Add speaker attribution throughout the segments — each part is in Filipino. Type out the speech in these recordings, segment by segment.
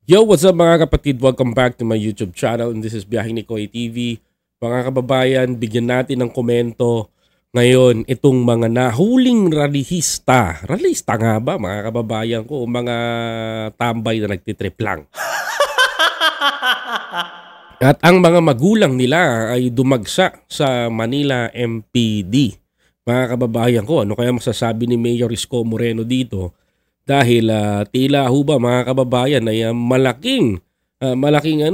Speaker 1: Yo, what's up mga kapatid? Welcome back to my YouTube channel and this is Biyaheng ni Koy TV. Mga kababayan, bigyan natin ng komento ngayon itong mga nahuling rallyista. Rallyista nga ba mga kababayan ko? Mga tambay na nagtitrip lang. At ang mga magulang nila ay dumagsa sa Manila MPD. Mga kababayan ko, ano kaya masasabi ni Mayor Isko Moreno dito? Dahil tila ho ba mga kababayan ay malaking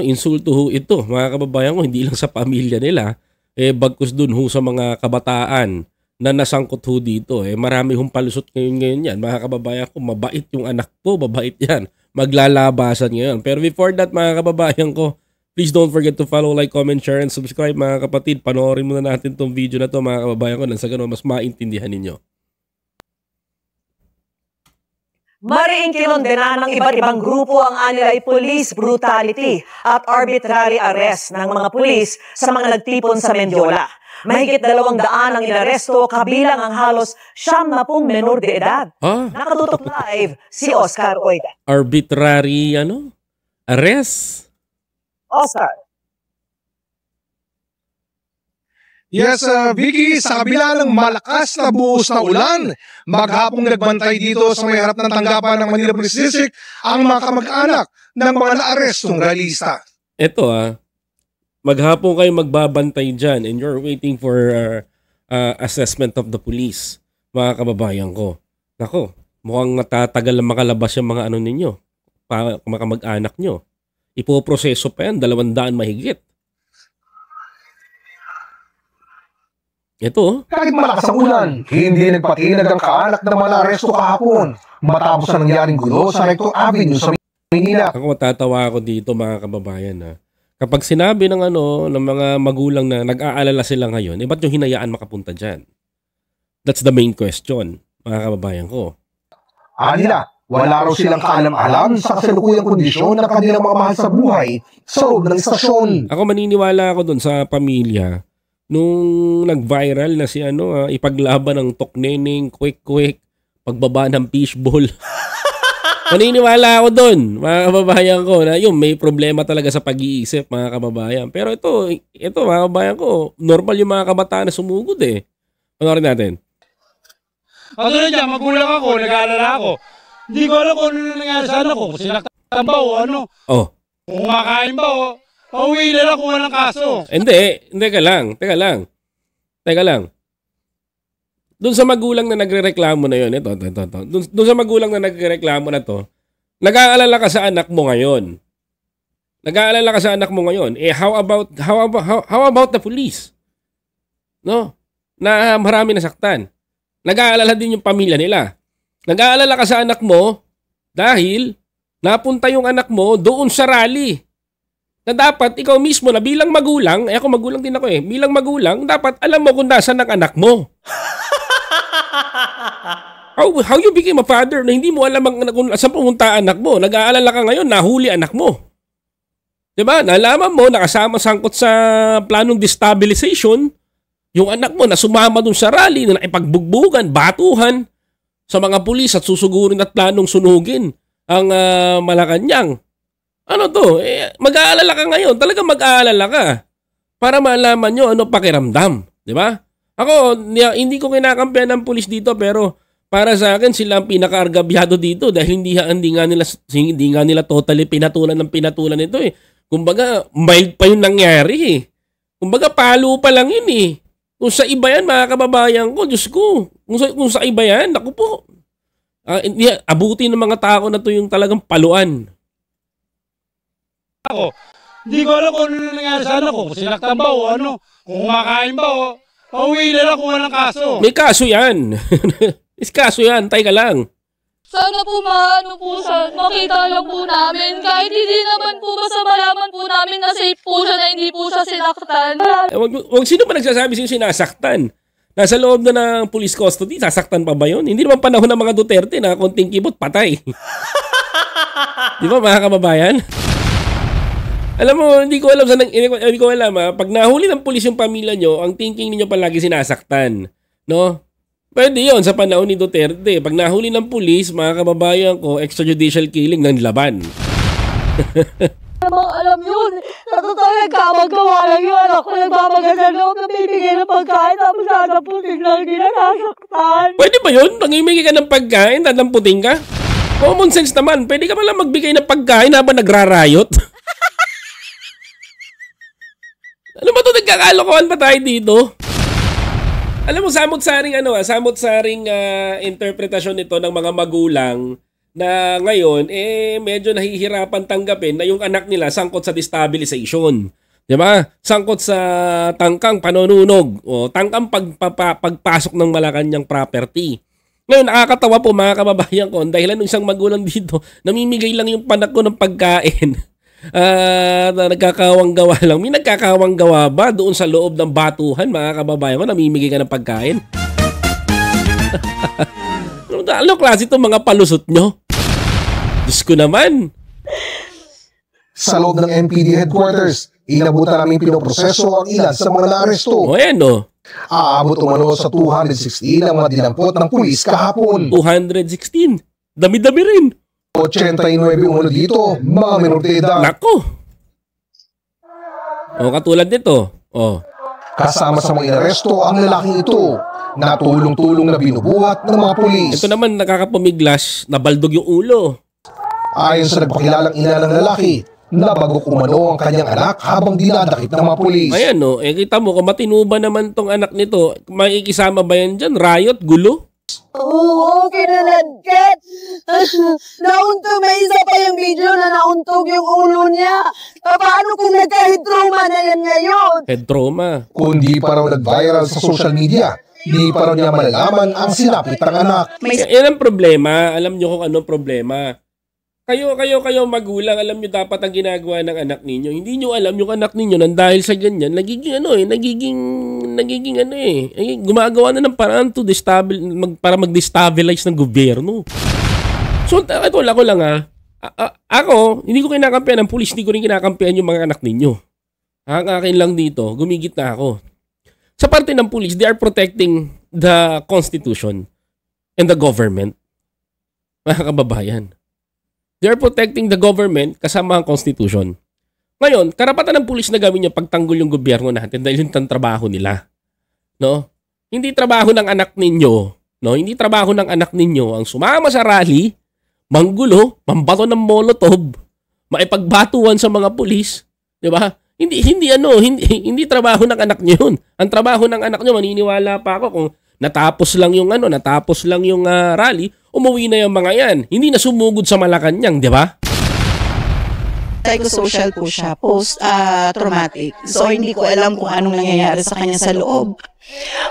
Speaker 1: insulto ho ito mga kababayan ko, hindi lang sa pamilya nila, bagkus dun ho sa mga kabataan na nasangkot ho dito. Marami hong palusot ngayon yan mga kababayan ko, mabait yung anak ko, mabait yan, maglalabasan ngayon. Pero before that mga kababayan ko, please don't forget to follow, like, comment, share, and subscribe mga kapatid. Panoorin muna natin tong video na to mga kababayan ko nang sa ganun mas maintindihan ninyo.
Speaker 2: Mariing kinondena ng iba't ibang grupo ang anilay police brutality at arbitrary arrest ng mga pulis sa mga nagtipon sa Mendiola. Mahigit 200 ang inaresto kabilang ang halos 70 menor de edad. Nakatutok live si Oscar Oida.
Speaker 1: Arbitrary arrest?
Speaker 2: Oscar.
Speaker 3: Yes, Vicky, sa kabila ng malakas na buhos na ulan, maghapong nagbantay dito sa may harap ng tanggapan ng Manila Police District ang mga kamag-anak ng mga naarestong rallyista.
Speaker 1: Ito maghapon kayo magbabantay dyan and you're waiting for assessment of the police, mga kababayan ko. Nako, mukhang matatagal na makalabas yung mga ninyo, mga kamag-anak nyo. Ipoproseso pa yan, 200 mahigit. Ito.
Speaker 3: Kahit malakas ang ulan, hindi nagpatinag ang kaanak ng mga aresto kahapon matapos na nangyaring gulo sa Recto Avenue sa Manila.
Speaker 1: Ako matatawa ako dito mga kababayan kapag sinabi ng ng mga magulang na nag-aalala sila ngayon, ba't yung hinayaan makapunta dyan? That's the main question, mga kababayan ko.
Speaker 3: Nila, wala raw silang kaalam-alam sa kasalukuyang kondisyon ng kanilang mga mahal sa buhay sa loob ng istasyon.
Speaker 1: Ako maniniwala ako dun sa pamilya nung nag-viral na si ipaglaban ng tokneneng, quick, pagbaba ng fishball. Maniniwala ako doon, mga kababayan ko, na may problema talaga sa pag-iisip, mga kababayan. Pero ito mga kababayan ko, normal yung mga kabataan na sumugod Panorin natin.
Speaker 4: Katulad dyan, magulang ako, nag-aalala ako. Hindi ko alam kung ano nangyari sa anak ko, kung sinaktan ba o ano. Kung kumakain ba o. Pauwi na lang kung walang kaso.
Speaker 1: Hindi ka lang. Teka lang. Doon sa magulang na nagrereklamo na yun, ito. Doon sa magulang na nagrereklamo na to, nag-aalala ka sa anak mo ngayon. How about the police? No? Na marami nasaktan. Nag-aalala din yung pamilya nila. Nag-aalala ka sa anak mo dahil napunta yung anak mo doon sa rally. Na dapat ikaw mismo na bilang magulang, ako magulang din ako bilang magulang, dapat alam mo kung nasaan ang anak mo. How you became a father na hindi mo alam kung saan pumunta anak mo? Nag-aalala ka ngayon, nahuli anak mo. Diba? Nalaman mo, nakasama sangkot sa planong destabilization, yung anak mo na sumama dun sa rally, na nakipagbugbugan, batuhan sa mga pulis at susugurin at planong sunugin ang Malacanang. Ano to? Mag-aalala ka ngayon. Talagang mag-aalala ka. Para malaman nyo ano pakiramdam. Di ba? Ako, hindi ko kinakampihan ng pulis dito pero para sa akin sila ang pinaka-argabyado dito dahil hindi nga nila totally pinatulan ito Kumbaga, mild pa yung nangyari Kumbaga, palo pa lang yun Kung sa iba yan, mga kababayan ko, Diyos ko. Kung sa iba yan, naku po. Abutin ng mga tao na to yung talagang paluan.
Speaker 4: Hindi ko alam kung ano nangyari sa anak ko, kung sinaktan ba o ano, kung kumakain ba o, pauwi na lang kung walang kaso.
Speaker 1: May kaso yan. May kaso yan, tay ka lang.
Speaker 5: Sana po makita lang po namin. Kahit hindi naman po basta malaman po namin na safe po siya na hindi po siya sinaktan.
Speaker 1: Wag sino ba nagsasabi sino sinasaktan? Nasa loob na ng police custody, sasaktan pa ba yun? Hindi naman panahon ng mga Duterte na konting kibot, patay. Di ba mga kababayan? Alam mo, hindi ko alam pag nahuli ng pulis yung pamilya nyo, ang thinking niyo palagi sinasaktan. No? Pwede yun sa panahon ni Duterte. Pag nahuli ng pulis, mga kababayan ko, extrajudicial killing ng laban.
Speaker 5: Alam yun, sa totoo nagkamagawa lang yun. Anak ko nagmamaganda loob na bibigay ng pagkain tapos dadamputin lang, hindi na nasaktan.
Speaker 1: Pwede ba yun? Pangimigay ka ng pagkain, dadamputin ka? Common sense naman, pwede ka pala magbigay ng pagkain habang nagrarayot. Ano ba ito? Nagkakalokohan pa tayo dito? Alam mo, samot-saring interpretasyon nito ng mga magulang na ngayon, medyo nahihirapan tanggapin na yung anak nila sangkot sa destabilization. Diba? Sangkot sa tangkang panununog o tangkang pagpasok ng Malacanang property. Ngayon, nakakatawa po mga kababayan ko, dahilan ng isang magulang dito, namimigay lang yung panak ko ng pagkain. Nagkakawang-gawa lang. May nagkakawang-gawa ba doon sa loob ng batuhan, mga kababayan ko, namimigay ka ng pagkain? Ano klase itong mga palusot nyo? Diyos ko naman.
Speaker 3: Sa loob ng MPD headquarters, inabutan namin pinoproseso ang ilan sa mga naaresto.
Speaker 1: O yan o.
Speaker 3: Aabot umano sa 216 ang mga dinampot ng pulis kahapon.
Speaker 1: 216? Dami-dami rin.
Speaker 3: 89 umano dito, mga menor de edad.
Speaker 1: Nako. O katulad nito. O.
Speaker 3: Kasama sa mga inaresto ang lalaking ito na tulong-tulong na binubuhat ng mga pulis.
Speaker 1: Ito naman nakakapumiglas, nabaldog yung ulo.
Speaker 3: Ayon sa nagpakilalang ina ng lalaki, nabagok umano ang kanyang anak habang dinadakip ng mga pulis.
Speaker 1: Ayan o, kita mo, kung matino ba naman tong anak nito, makikisama ba yan dyan? Riot? Gulo?
Speaker 6: Oo, kinalagkat. Nauntog, may isa pa yung video na nauntog yung ulo niya. Paano kung nagka-head trauma na yan ngayon?
Speaker 1: Head trauma.
Speaker 3: Kundi pa raw nag-viral sa social media, di pa raw niya malalaman ang sinapit ng anak.
Speaker 1: Yan ang problema. Alam nyo kung anong problema. Kayo magulang, alam nyo dapat ang ginagawa ng anak ninyo. Hindi nyo alam yung anak ninyo nang dahil sa ganyan, gumagawa na ng paraan to para mag-destabilize ng gobyerno. So, ito ako lang ako, hindi ko kinakampihan ng pulis, hindi ko rin kinakampihan yung mga anak ninyo. Ang akin lang dito, gumigit na ako. Sa parte ng pulis, they are protecting the Constitution and the government. Mga kababayan. They are protecting the government kasama ang Constitution. Ngayon, karapatan ng pulis na gawin yung pagtanggol yung gobyerno natin dahil yun ang trabaho nila. No? Hindi trabaho ng anak ninyo, no? Hindi trabaho ng anak ninyo ang sumama sa rally, manggulo, mambato ng molotov, maipagbatuan sa mga pulis, 'di ba? Hindi trabaho ng anak niyo yun. Ang trabaho ng anak niyo, maniniwala pa ako kung natapos lang yung rally, umuwi na yung mga yan. Hindi na sumugod sa Malacanang, di ba?
Speaker 6: Psychosocial po siya, post-traumatic. So, hindi ko alam kung anong nangyayari sa kanya sa loob.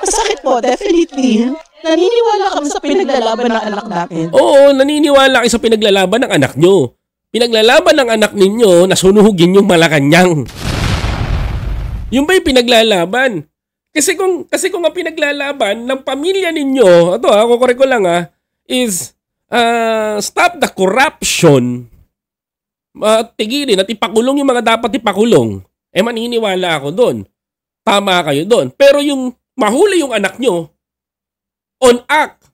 Speaker 6: Masakit po, definitely. Naniniwala kami sa pinaglalaban ng anak natin.
Speaker 1: Oo, naniniwala kayo sa pinaglalaban ng anak nyo. Pinaglalaban ng anak ninyo na sunugin yung Malacanang. Yung ba yung pinaglalaban? Kasi kung ang pinaglalaban ng pamilya ninyo, kukorek ko lang is stop the corruption, tigilin at ipakulong yung mga dapat ipakulong, maniniwala ako doon. Tama kayo doon. Pero yung mahuli yung anak nyo, on act,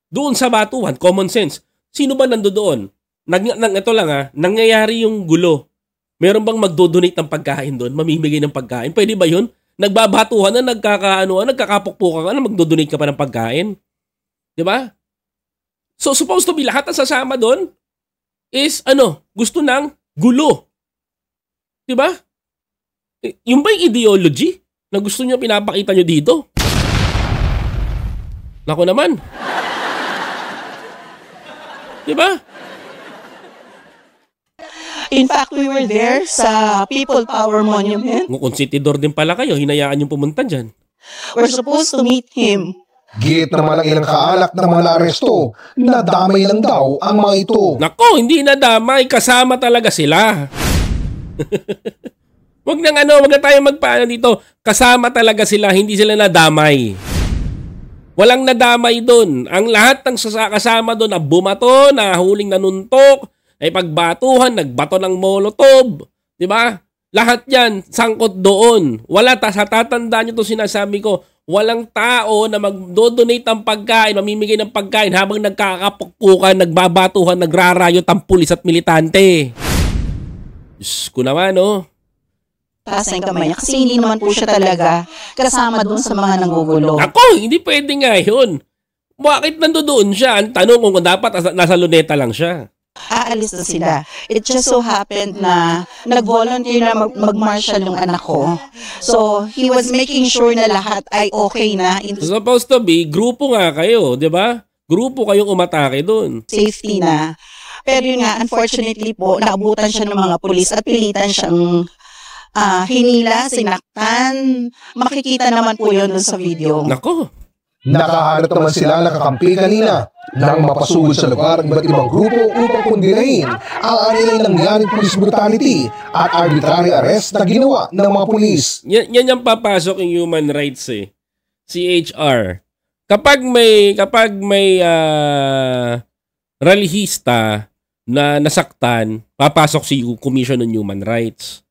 Speaker 1: doon sa batuhan, common sense. Sino ba nandoon? Ito lang nangyayari yung gulo. Meron bang magdodonate ng pagkain doon? Mamimigay ng pagkain? Pwede ba yun? Nagbabatuhan na, nagkakapukpukan ka na, magdodonate ka pa ng pagkain. Di ba? So, supposed to be lahat ang sasama doon is, gusto ng gulo. Di ba? Yung ba yung ideology na gusto nyo pinapakita nyo dito? Nako naman. Di ba?
Speaker 6: In fact, we were there sa People Power Monument.
Speaker 1: Konsentidor din pala kayo, hinayaan yung pumunta dyan.
Speaker 6: We're supposed to meet him.
Speaker 3: Git naman ang ilang kaalak ng mga naaresto, nadamay lang daw ang mga ito.
Speaker 1: Nako, hindi nadamay, kasama talaga sila. Wag na tayo magpaano dito. Kasama talaga sila, hindi sila nadamay. Walang nadamay doon. Ang lahat ng kasama doon na bumato, na huling nanuntok, ay pagbatuhan, nagbato ng molotov, di ba? Lahat yan, sangkot doon. Wala, sa tatandaan nyo ito sinasabi ko, walang tao na magdodonate ng pagkain, mamimigay ng pagkain habang nagkakapukpukan, nagbabatuhan, nagrarayot ang pulis at militante. Diyos ko naman, no?
Speaker 6: Taas na yung kamay niya. Kasi hindi naman po siya talaga kasama doon sa mga nanggugulo.
Speaker 1: Ako, hindi pwede nga yun. Bakit nandoon siya? Ang tanong kung dapat nasa luneta lang siya.
Speaker 6: Aalis na sila. It just so happened na nag-volunteer na mag-marshal yung anak ko. So, he was making sure na lahat ay okay na.
Speaker 1: Supposed to be, grupo nga kayo, di ba? Grupo kayong umatake doon.
Speaker 6: Safety na. Pero yun nga, unfortunately po, naabutan siya ng mga pulis at pilitan siyang hinila, sinaktan. Makikita naman po yun dun sa video.
Speaker 1: Nako.
Speaker 3: Nakahanap naman sila nakakampi kanina nang mapasugod sa lugar ng iba't ibang grupo upang kundinahin ang anilang nangyaring police brutality at arbitrary arrest na ginawa ng mga pulis.
Speaker 1: Yan yung papasok yung human rights eh. CHR. Kapag may rallyista na nasaktan, papasok si Commission on Human Rights.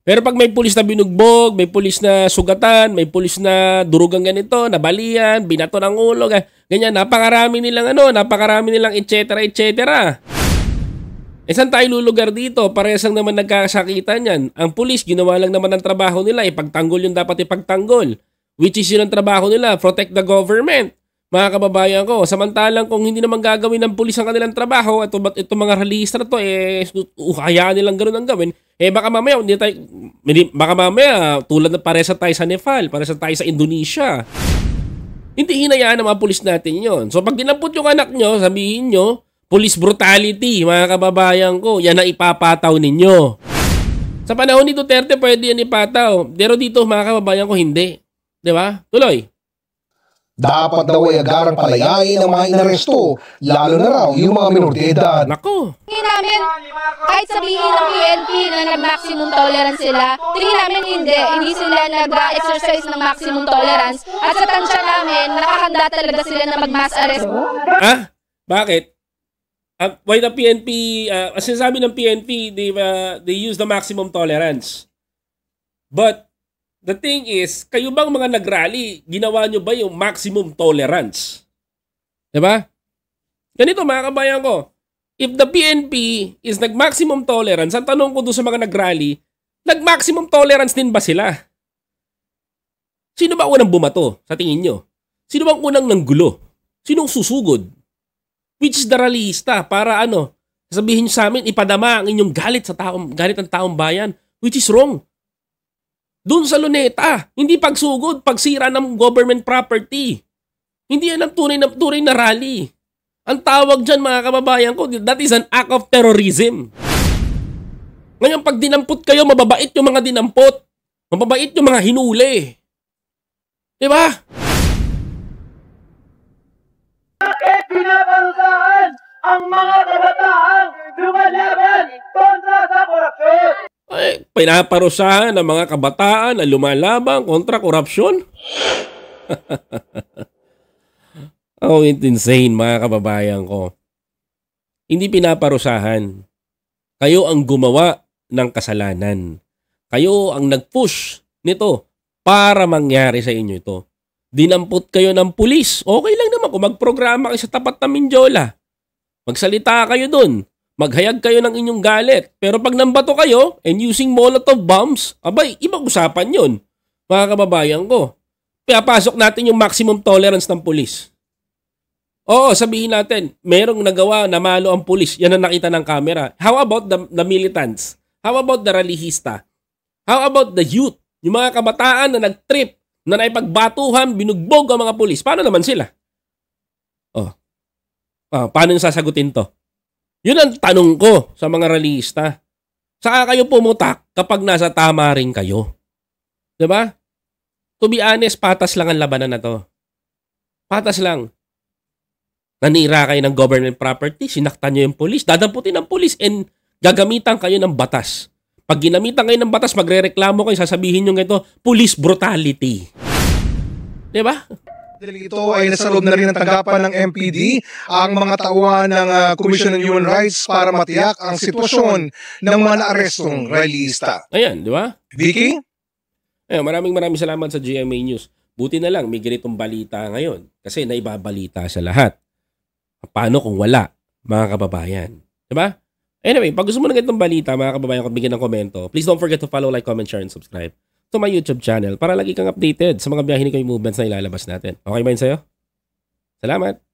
Speaker 1: Pero pag may pulis na binugbog, may pulis na sugatan, may pulis na durugang ganito, nabalian, binato ng ulo, ganyan, napakarami nilang et cetera. Eh saan tayo lulugar dito? Parehas lang naman nagkakasakitan yan. Ang pulis, ginawa lang naman ang trabaho nila, ipagtanggol yung dapat ipagtanggol. Which is yun ang trabaho nila, protect the government. Mga kababayan ko, samantalang kung hindi naman gagawin ng pulis ang kanilang trabaho, ito mga rallyista na to, hayaan nilang gano'n ang gawin, baka mamaya, tulad na paresa tayo sa Nepal, paresa tayo sa Indonesia. Hindi hinayaan ng mga pulis natin yon. So pag dinampot yung anak nyo, sabihin nyo, police brutality, mga kababayan ko, yan ang ipapataw ninyo. Sa panahon ni Duterte, pwede yan ipataw. Pero dito, mga kababayan ko, hindi. Diba? Tuloy.
Speaker 3: Dapat daw ay agarang palayain ang mga inaresto, lalo na raw yung mga minor de edad.
Speaker 1: Nako!
Speaker 5: Tingin namin, kahit sabihin ng PNP na nag-maximum tolerance sila, tingin namin hindi sila nag-exercise ng maximum tolerance. At sa tansya namin, nakahanda talaga sila na mag-mass arrest.
Speaker 1: Bakit? Why the PNP, sinasabi ng PNP, they use the maximum tolerance. But, the thing is, kayo bang mga nag-rally, ginawa nyo ba yung maximum tolerance? Diba? Ganito mga kabayan ko, if the PNP is nag-maximum tolerance, ang tanong ko doon sa mga nag-rally, nag-maximum tolerance din ba sila? Sino ba unang bumato sa tingin nyo? Sino bang unang nanggulo? Sinong susugod? Which is the rallyista para sabihin nyo sa amin, ipadama ang inyong galit ng taong bayan, which is wrong. Doon sa luneta, hindi pagsugod, pagsira ng government property. Hindi yan ang tunay na rally. Ang tawag dyan mga kababayan ko, that is an act of terrorism. Ngayon pag dinampot kayo, mababait yung mga dinampot. Mababait yung mga hinuli. Diba?
Speaker 7: Bakit pinaparusahan ang mga kabataan lumalaban kontra sa korupsyon?
Speaker 1: Pinaparusahan ng mga kabataan na lumalaban kontra korupsyon? Oh, it's insane mga kababayan ko. Hindi pinaparusahan. Kayo ang gumawa ng kasalanan. Kayo ang nag-push nito para mangyari sa inyo ito. Dinampot kayo ng pulis. Okay lang naman kung magprograma kayo sa tapat ng Mindiola. Magsalita kayo dun. Maghayag kayo ng inyong galit. Pero pag nambato kayo and using Molotov bombs, abay, ibang usapan yun. Mga kababayan ko. Pinapasok natin yung maximum tolerance ng pulis. Oo, sabihin natin, merong nagawa, namalo ang pulis. Yan ang nakita ng camera. How about the militants? How about the rallyista? How about the youth? Yung mga kabataan na nag-trip, na naipagbatuhan, binugbog ang mga pulis. Paano naman sila? Paano yung sasagutin to? Yun ang tanong ko sa mga rallyista. Saka kayo pumutak kapag nasa tama rin kayo. Diba? To be honest, patas lang ang labanan na to. Patas lang. Nanira kayo ng government property, sinaktan nyo yung police, dadamputin ng police and gagamitan kayo ng batas. Pag ginamitan kayo ng batas, magre-reklamo kayo, sasabihin nyo ito, police brutality. Diba?
Speaker 3: Ito ay nasa loob na rin ng tanggapan ng MPD ang mga tauhan ng Commission on Human Rights para matiyak ang sitwasyon ng mga naarestong rallyista.
Speaker 1: Ayan, di ba?
Speaker 3: Vicky?
Speaker 1: Ayan, maraming salamat sa GMA News. Buti na lang, may ganitong balita ngayon kasi naibabalita sa lahat. Paano kung wala, mga kababayan? Di ba? Anyway, pag gusto mo na ganitong balita, mga kababayan ko, bigyan ng komento, please don't forget to follow, like, comment, share, and subscribe to my YouTube channel para lagi kang updated sa mga biyahe ni Koy movements na ilalabas natin. Okay ba yun sa'yo? Salamat!